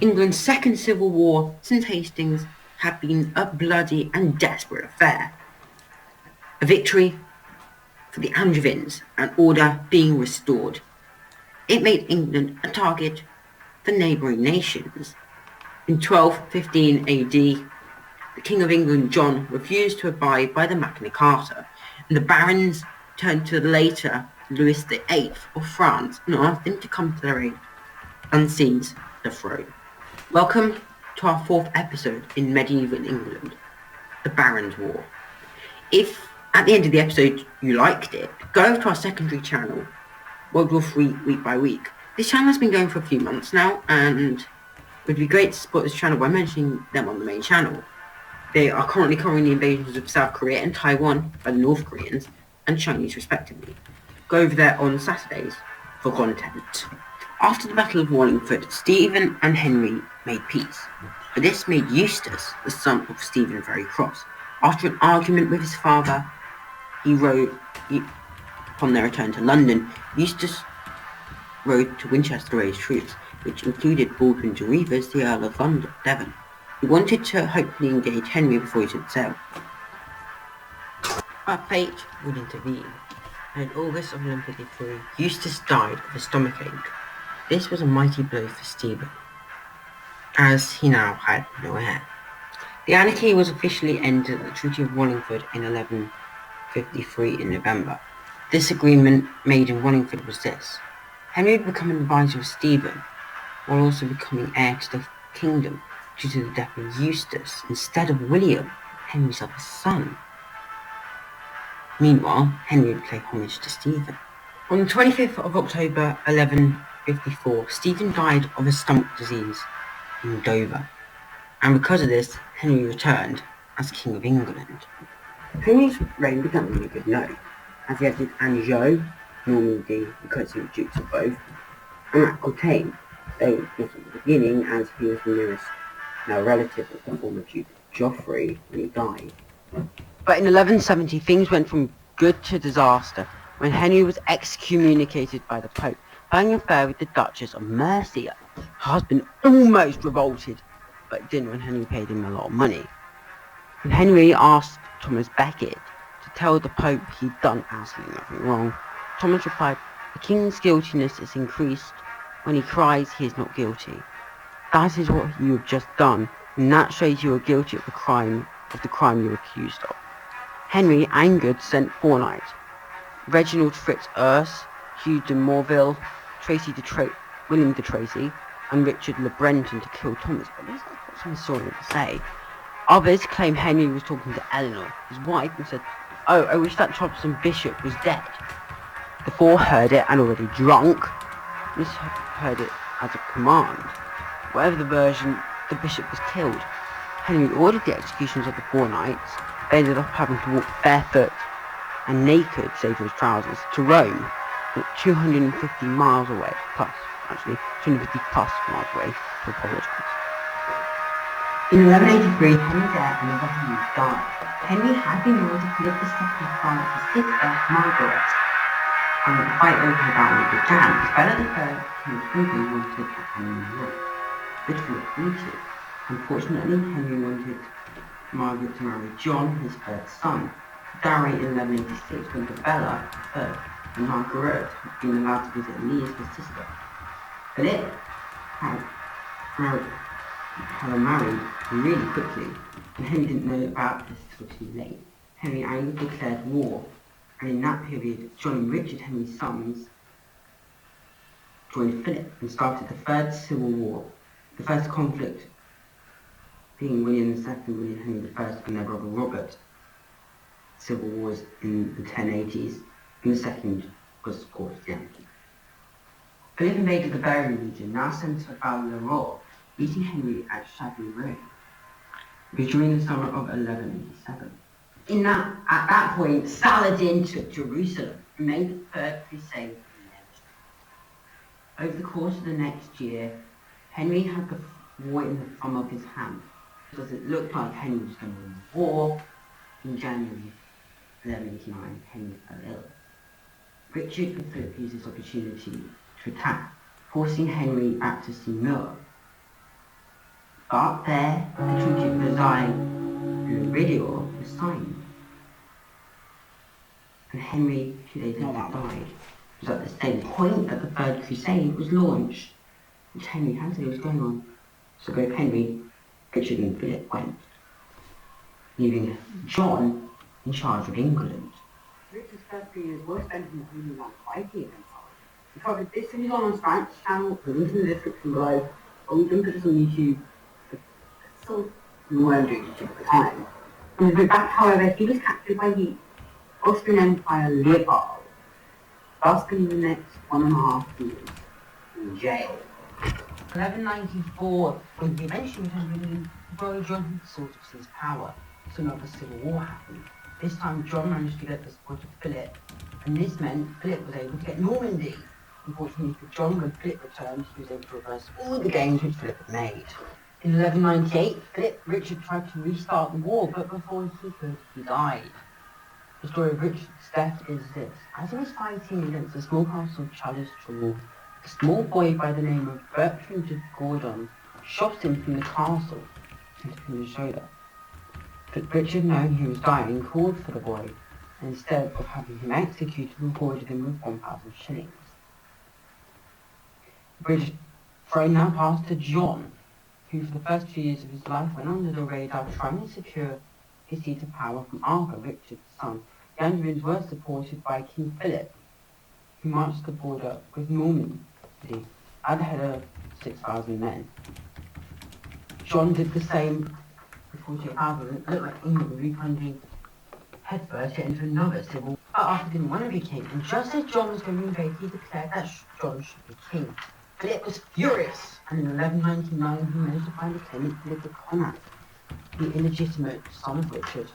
England's second civil war since Hastings had been a bloody and desperate affair. A victory for the Angevins and order being restored. It made England a target for neighbouring nations. In 1215 AD, the King of England, John, refused to abide by the Magna Carta, and the barons turned to the later Louis VIII of France and asked him to come to their aid and seize the throne. Welcome to our fourth episode in medieval England, the Barons' War. If at the end of the episode you liked it, go over to our secondary channel, World War III Week by Week. This channel has been going for a few months now, and it would be great to support this channel by mentioning them on the main channel. They are currently covering the invasions of South Korea and Taiwan by the North Koreans and Chinese respectively. Go over there on Saturdays for content. After the Battle of Wallingford, Stephen and Henry made peace, but this made Eustace, the son of Stephen, very cross. After an argument with his father, upon their return to London, Eustace rode to Winchester to raise troops, which included Baldwin de Rivers, the Earl of Devon. He wanted to hopefully engage Henry before he should sail. But fate would intervene, and in August of 1153, Eustace died of a stomachache. This was a mighty blow for Stephen, as he now had no heir. The anarchy was officially ended at the Treaty of Wallingford in 1153 in November. This agreement made in Wallingford was this: Henry would become an advisor of Stephen, while also becoming heir to the kingdom due to the death of Eustace instead of William, Henry's other son. Meanwhile, Henry would pay homage to Stephen. On the 25th of October 1154, Stephen died of a stomach disease in Dover, and because of this, Henry returned as King of England. Henry's reign began on a good note, as he added Anjou, Normandy, because he was dukes of both, and Aquitaine, though not at the beginning, as he was the nearest now relative of the former Duke Geoffrey when he died. But in 1170, things went from good to disaster when Henry was excommunicated by the Pope, having an affair with the Duchess of Mercia. Her husband almost revolted, but didn't when Henry paid him a lot of money. When Henry asked Thomas Becket to tell the Pope he'd done absolutely nothing wrong, Thomas replied, "The king's guiltiness is increased when he cries he is not guilty. That is what you have just done, and that shows you are guilty of the crime you are accused of." Henry, angered, sent 4 knights: Reginald Fitz Urse, Hugh de Morville, William de Tracy, and Richard Le Brenton to kill Thomas, but this has got some sort to say. Others claim Henry was talking to Eleanor, his wife, and said, "Oh, I wish that troublesome bishop was dead." The 4 heard it, and already drunk, misheard it as a command. Whatever the version, the bishop was killed. Henry ordered the executions of the 4 knights. They ended up having to walk barefoot and naked, save for his trousers, to Rome, 250 miles away, 250 plus miles away, to apologise. In 1183, Henry's heir and another Henry died. Henry had been able to Philip II of France's sister, Margaret, and the fight over the battle began. Isabella III, King of England, wanted a Henry rule, which Philip agreed to. Unfortunately, Henry wanted Margaret to marry John, his 3rd son. Dowry in 1186 went to Bella III, and Margaret had been allowed to visit Elise, his sister. Philip had her married really quickly, and Henry didn't know about this until too late. Henry angrily declared war, and in that period, John and Richard, Henry's sons, joined Philip and started the 3rd Civil War. The first conflict being William II, William Henry I, and their brother Robert. Civil Wars in the 1080s, and the second was, of course, the anarchy. Philip invaded the Bavarian region, now centre of Val-le-Roi, beating Henry at Chavigny, during the summer of 1187. At that point, Saladin took Jerusalem and made the 3rd Crusade inevitable. Over the course of the next year, Henry had the war in the palm of his hand, because it looked like Henry was going to win the war. In January 1189, Henry fell ill. Richard and Philip used this opportunity to attack, forcing Henry back to Seymour. But there, the treaty of Versailles and Medivial was signed, and Henry, 2 days later, died. It was at the same point that the Third Crusade was launched, which Henry had said was going on. So both Henry, Richard and Philip went, leaving John in charge of England. Richard's first 3 years were spent in the Holy Land fighting against Holland. We covered this video on our Spanish channel, the link in the description below, or we can put this on YouTube. So we weren't doing YouTube at the time. On his way back, however, he was captured by the Austrian Empire Leopold, thus spending the next 1.5 years in jail. 1194, when he eventually returned to England, Royal John had sort of seized power, so another civil war happened. This time John managed to get the support of Philip, and this meant Philip was able to get Normandy. Unfortunately for John, when Philip returned, he was able to reverse all the gains which Philip had made. In 1198, Richard tried to restart the war, but before he could, he died. The story of Richard's death is this. As he was fighting against the small castle of Chalice-Trou, a small boy by the name of Bertrand de Gordon shot him from the castle and took him to the shoulder. But Richard, knowing he was dying, called for the boy, and instead of having him executed, rewarded him with 1,000 shillings. The British throne now passed to John, who for the first 2 years of his life went under the radar trying to secure his seat of power from Arthur, Richard's son. The Angevins were supported by King Philip, who marched to the border with Normandy at the head of 6,000 men. John did the same with 48,000, and it looked like England would be plunging headfirst into another civil war. But Arthur didn't want to be king, and just as John was going to invade, he declared that John should be king. Philip was furious, and in 1199 he managed to find a claimant, Philip of Connacht, the illegitimate son of Richard.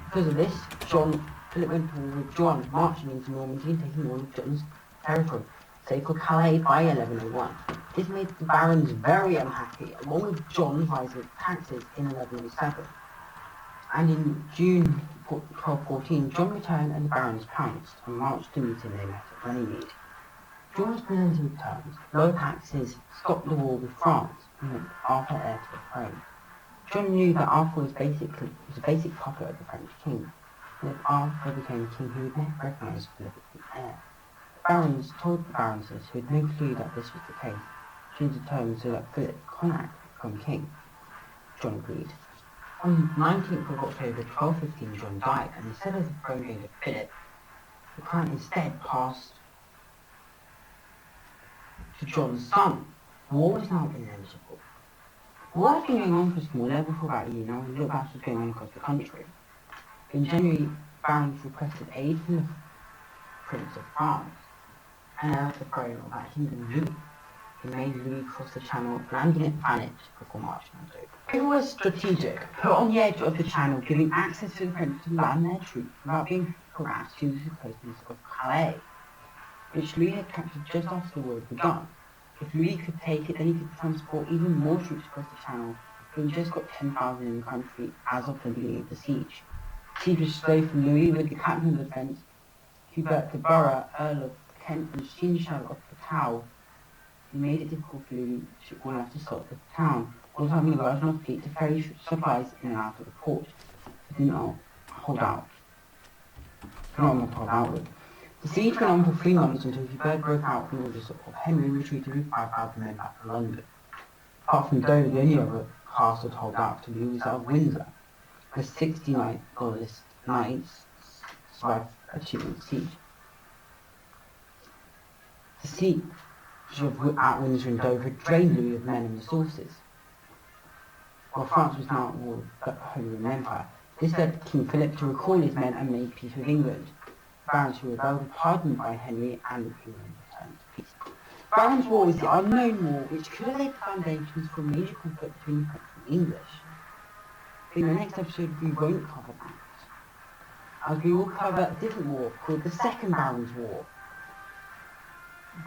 Because of this, Philip went to war with John, marching into Normandy and taking all of John's territory, save for Calais by 1101. This made the barons very unhappy, along with John's rising taxes in 1107. And in June 1214, John returned and the barons pounced and marched to meet him. They met at Runnymede. John was presented with terms: lower taxes, stop the war with France, and want Arthur heir to the throne. John knew that Arthur was a basic puppet of the French king, and if Arthur became king, he would never recognise Philip as the heir. The barons told the baroness, who had no clue that this was the case, changed the terms so that Philip of Connacht would become king. John agreed. On the 19th of October 1215, John died, and instead of the throne going to Philip, the crown instead passed to John's son. War was now inevitable. War had been going on for a small level for about a year now, and little battles was going on across the country. In January, barons requested aid from the Prince of France, and heir to the throne of that kingdom, Louis. He made Louis cross the Channel, landing at Thanet before marching on Dover. It was strategic, put on the edge of the Channel, giving access to the French to land their troops without being harassed due to the closeness of Calais, which Louis had captured just after the war had begun. If Louis could take it, then he could transport even more troops across the Channel, but he just got 10,000 in the country as of the beginning of the siege. The siege was slow for Louis, with the captain of the defence, Hubert de Burgh, Earl of Kent, and Seneschal of Poitou. He made it difficult for Louis to all have to stop the town, while having a large enough fleet to ferry supplies in and out of the port. He did not hold out. The siege went on for 3 months until Hubert broke out in orders of Henry and retreated with 5,000 men back to London. Apart from Dover, the only other castle to hold out to Louis was out of Windsor, where 69 loyalist knights survived a 2-month siege. The siege at Windsor and Dover drained Louis of men and resources. While France was now at war with the Holy Roman Empire, this led King Philip to recall his men and make peace with England. Barons who rebelled were pardoned by Henry and England returned to peace. Barons' War was the unknown war which could have laid the foundations for a major conflict between the French and English. In the next episode we won't cover that, as we will cover a different war called the Second Barons' War.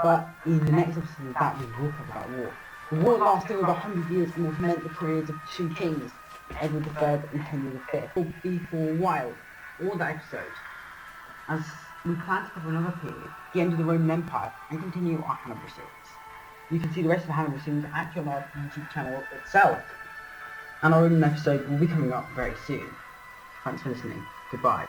But in the next episode of that we will cover that war. The war lasted over 100 years and was meant the periods of 2 kings, Edward III and Henry V. It will be for a while, all that episode, as we plan to cover another period, the end of the Roman Empire, and continue our Hannibal series. You can see the rest of the Hannibal series actually on our YouTube channel itself. and our own episode will be coming up very soon. Thanks for listening. Goodbye.